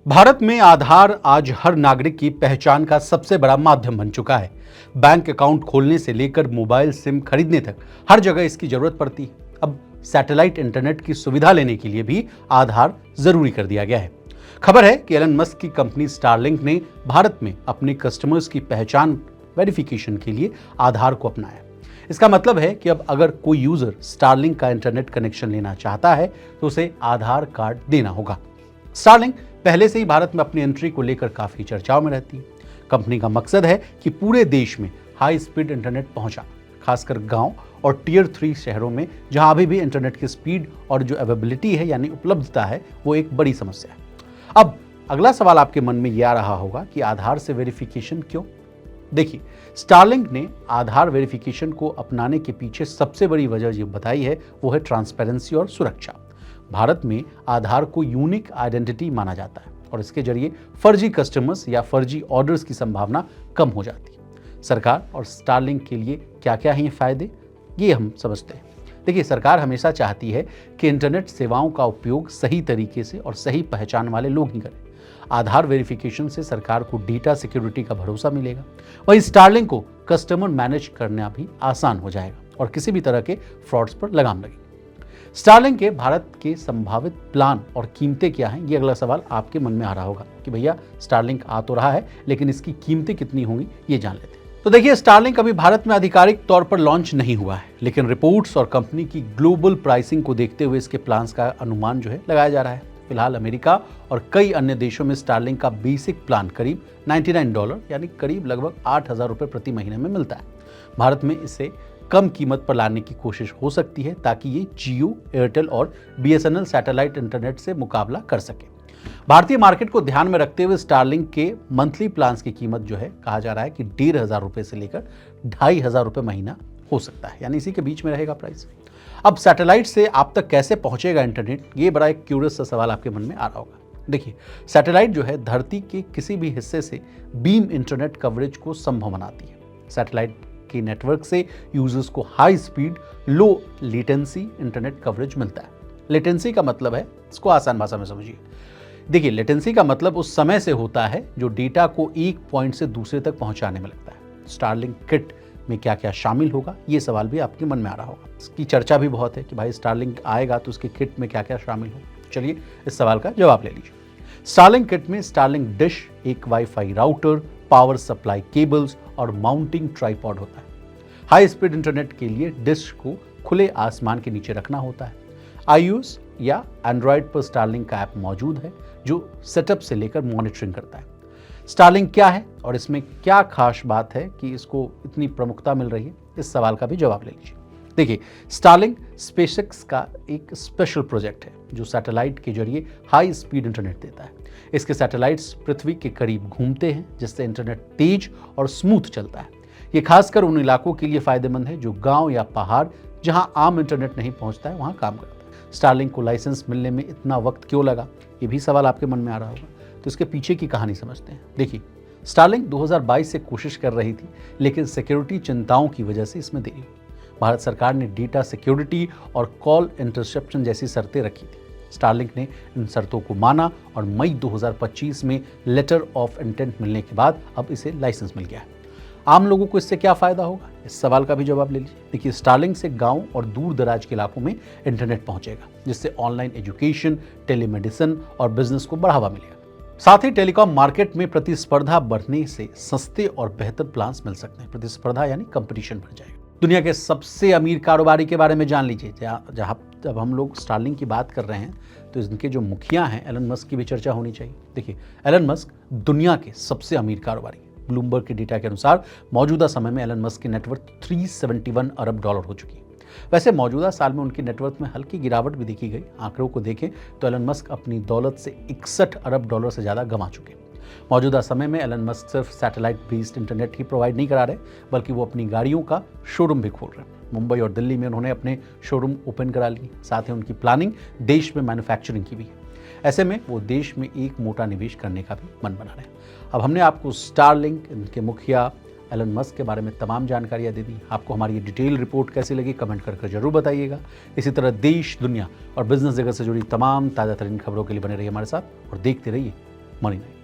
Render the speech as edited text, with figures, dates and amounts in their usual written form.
भारत में आधार आज हर नागरिक की पहचान का सबसे बड़ा माध्यम बन चुका है। बैंक अकाउंट खोलने से लेकर मोबाइल सिम खरीदने तक हर जगह इसकी जरूरत पड़ती है। अब सैटेलाइट इंटरनेट की सुविधा लेने के लिए भी आधार जरूरी कर दिया गया है। खबर है कि एलन मस्क की कंपनी स्टारलिंक ने भारत में अपने कस्टमर्स की पहचान वेरिफिकेशन के लिए आधार को अपनाया। इसका मतलब है कि अब अगर कोई यूजर स्टारलिंक का इंटरनेट कनेक्शन लेना चाहता है तो उसे आधार कार्ड देना होगा। स्टारलिंक पहले से ही भारत में अपनी एंट्री को लेकर काफी चर्चाओं में रहती है। कंपनी का मकसद है कि पूरे देश में हाई स्पीड इंटरनेट पहुंचाना, खासकर गांव और टियर 3 शहरों में जहां अभी भी इंटरनेट की स्पीड और जो अवेलेबिलिटी है यानी उपलब्धता है वो एक बड़ी समस्या है। अब अगला सवाल आपके मन में यह आ रहा होगा कि आधार से वेरिफिकेशन क्यों? देखिए, स्टारलिंक ने आधार वेरिफिकेशन को अपनाने के पीछे सबसे बड़ी वजह जो बताई है वो है ट्रांसपेरेंसी और सुरक्षा। भारत में आधार को यूनिक आइडेंटिटी माना जाता है और इसके जरिए फर्जी कस्टमर्स या फर्जी ऑर्डर्स की संभावना कम हो जाती है। सरकार और स्टारलिंक के लिए क्या क्या हैं ये फायदे, ये हम समझते हैं। देखिए, सरकार हमेशा चाहती है कि इंटरनेट सेवाओं का उपयोग सही तरीके से और सही पहचान वाले लोग ही करें। आधार वेरिफिकेशन से सरकार को डेटा सिक्योरिटी का भरोसा मिलेगा। वहीं स्टारलिंक को कस्टमर मैनेज करना भी आसान हो जाएगा और किसी भी तरह के फ्रॉड्स पर लगाम लगेगी। स्टारलिंक के भारत के संभावित प्लान और कीमतें क्या हैं, ये अगला सवाल आपके मन में आ रहा होगा कि भैया स्टारलिंक आ तो रहा है लेकिन इसकी कीमतें कितनी होंगी, ये जान लेते हैं। तो देखिए, स्टारलिंक अभी भारत में आधिकारिक तौर पर लॉन्च नहीं हुआ है, लेकिन रिपोर्ट्स और कंपनी की ग्लोबल प्राइसिंग को देखते हुए इसके प्लान्स का अनुमान जो है लगाया जा रहा है। फिलहाल अमेरिका और कई अन्य देशों में स्टारलिंक का बेसिक प्लान करीब $99 यानी करीब लगभग 8,000 रुपये प्रति महीने में मिलता है। भारत में इसे कम कीमत पर लाने की कोशिश हो सकती है ताकि ये जियो, एयरटेल और BSNL सैटेलाइट इंटरनेट से मुकाबला कर सके। भारतीय मार्केट को ध्यान में रखते हुए स्टारलिंक के मंथली प्लान्स की कीमत जो है कहा जा रहा है कि 1,500 रुपये से लेकर 2,500 रुपये महीना हो सकता है, यानी इसी के बीच में रहेगा प्राइस। अब सैटेलाइट से आप तक कैसे पहुंचेगा इंटरनेट, ये बड़ा एक क्यूरियस सा सवाल आपके मन में आ रहा होगा। देखिए, सैटेलाइट जो है धरती के किसी भी हिस्से से बीम इंटरनेट कवरेज को संभव बनाती है। सैटेलाइट के नेटवर्क से यूजर्स को high speed low latency internet coverage मिलता है। लेटेंसी का मतलब है, इसको आसान भाषा में समझिए। देखिए, लेटेंसी का मतलब उस समय से होता है जो डेटा को एक पॉइंट से दूसरे तक पहुंचाने में लगता है। स्टारलिंक किट में क्या क्या शामिल होगा, ये सवाल भी आपके मन में आ रहा होगा। इसकी चर्चा भी बहुत है कि भाई स्टारलिंक आएगा तो उसके किट में क्या क्या शामिल होगा। चलिए इस सवाल का जवाब ले लीजिए। स्टारलिंक किट में स्टारलिंक डिश, एक wifi router, power supply cables और माउंटिंग ट्राइपॉड होता है। हाई स्पीड इंटरनेट के लिए डिश को खुले आसमान के नीचे रखना होता है। iOS या एंड्रॉयड पर स्टारलिंक का ऐप मौजूद है जो सेटअप से लेकर मॉनिटरिंग करता है। स्टारलिंक क्या है और इसमें क्या खास बात है कि इसको इतनी प्रमुखता मिल रही है, इस सवाल का भी जवाब ले लीजिए। देखिए, स्टारलिंक स्पेसएक्स का एक स्पेशल प्रोजेक्ट है जो सैटेलाइट के जरिए हाई स्पीड इंटरनेट देता है। इसके सैटेलाइट्स पृथ्वी के करीब घूमते हैं जिससे इंटरनेट तेज और स्मूथ चलता है। ये खासकर उन इलाकों के लिए फायदेमंद है जो गांव या पहाड़ जहां आम इंटरनेट नहीं पहुंचता है वहां काम करता है। स्टारलिंक को लाइसेंस मिलने में इतना वक्त क्यों लगा, ये भी सवाल आपके मन में आ रहा होगा। तो इसके पीछे की कहानी समझते हैं। देखिए, स्टारलिंक 2022 से कोशिश कर रही थी लेकिन सिक्योरिटी चिंताओं की वजह से इसमें देरी हुई। भारत सरकार ने डेटा सिक्योरिटी और कॉल इंटरसेप्शन जैसी शर्तें रखी थी। स्टारलिंक ने इन शर्तों को माना और मई 2025 में लेटर ऑफ इंटेंट मिलने के बाद अब इसे लाइसेंस मिल गया है। आम लोगों को इससे क्या फायदा होगा, इस सवाल का भी जवाब ले लीजिए। देखिए, स्टारलिंक से गांव और दूर दराज के इलाकों में इंटरनेट पहुंचेगा जिससे ऑनलाइन एजुकेशन, टेलीमेडिसिन और बिजनेस को बढ़ावा मिलेगा। साथ ही टेलीकॉम मार्केट में प्रतिस्पर्धा बढ़ने से सस्ते और बेहतर प्लान्स मिल सकते हैं। प्रतिस्पर्धा यानी कंपटीशन बढ़ जाएगा। दुनिया के सबसे अमीर कारोबारी के बारे में जान लीजिए। जब हम लोग स्टारलिंक की बात कर रहे हैं तो इनके जो मुखिया हैं एलन मस्क की भी चर्चा होनी चाहिए। देखिए, एलन मस्क दुनिया के सबसे अमीर कारोबारी। ब्लूमबर्ग के डेटा के अनुसार मौजूदा समय में एलन मस्क की नेटवर्थ $371 अरब हो चुकी है। वैसे मौजूदा साल में उनकी नेटवर्थ में हल्की गिरावट भी देखी गई। आंकड़ों को देखें तो एलन मस्क अपनी दौलत से $61 अरब से ज़्यादा गंवा चुके हैं। मौजूदा समय में एलन मस्क सिर्फ सैटेलाइट बेस्ड इंटरनेट ही प्रोवाइड नहीं करा रहे बल्कि वो अपनी गाड़ियों का शोरूम भी खोल रहे हैं। मुंबई और दिल्ली में उन्होंने अपने शोरूम ओपन करा लिए। साथ ही उनकी प्लानिंग देश में मैन्युफैक्चरिंग की भी है। ऐसे में वो देश में एक मोटा निवेश करने का भी मन बना रहे हैं। अब हमने आपको स्टारलिंक, इनके मुखिया एलन मस्क के बारे में तमाम जानकारियां दे दी। आपको हमारी ये डिटेल रिपोर्ट कैसी लगी कमेंट करके जरूर बताइएगा। इसी तरह देश, दुनिया और बिजनेस जगत से जुड़ी तमाम ताज़ा तरीन खबरों के लिए बने रहिए हमारे साथ और देखते रहिए मनी 9।